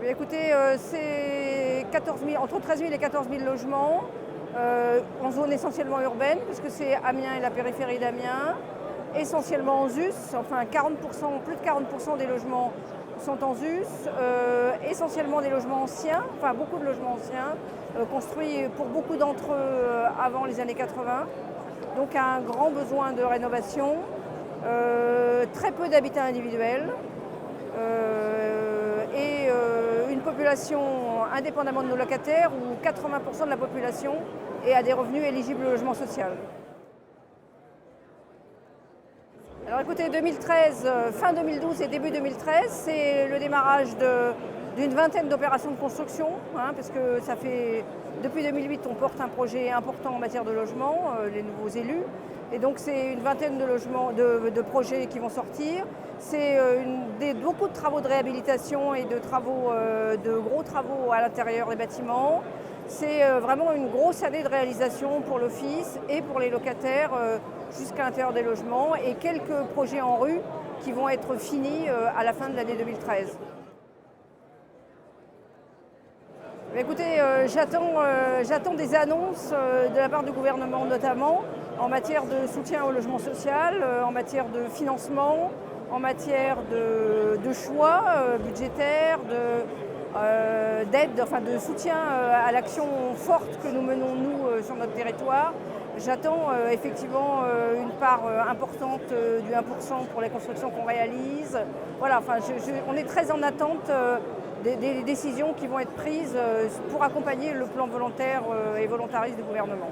Écoutez, c'est entre 13 000 et 14 000 logements en zone essentiellement urbaine, puisque c'est Amiens et la périphérie d'Amiens, essentiellement en ZUS, enfin plus de 40% des logements sont en ZUS, essentiellement des logements anciens, enfin beaucoup de logements anciens, construits pour beaucoup d'entre eux avant les années 80. Donc un grand besoin de rénovation, très peu d'habitat individuel et une population, indépendamment de nos locataires, où 80% de la population est à des revenus éligibles au logement social. Alors écoutez, 2013, fin 2012 et début 2013, c'est le démarrage d'une vingtaine d'opérations de construction, parce que depuis 2008, on porte un projet important en matière de logement, les nouveaux élus. Et donc c'est une vingtaine de projets qui vont sortir. C'est beaucoup de travaux de réhabilitation et de gros travaux à l'intérieur des bâtiments. C'est vraiment une grosse année de réalisation pour l'office et pour les locataires jusqu'à l'intérieur des logements, et quelques projets en rue qui vont être finis à la fin de l'année 2013. Écoutez, j'attends des annonces de la part du gouvernement, notamment en matière de soutien au logement social, en matière de financement, en matière de choix budgétaires, d'aide, de soutien à l'action forte que nous menons, nous, sur notre territoire. J'attends effectivement une part importante du 1% pour les constructions qu'on réalise. Voilà, on est très en attente des décisions qui vont être prises pour accompagner le plan volontaire et volontariste du gouvernement.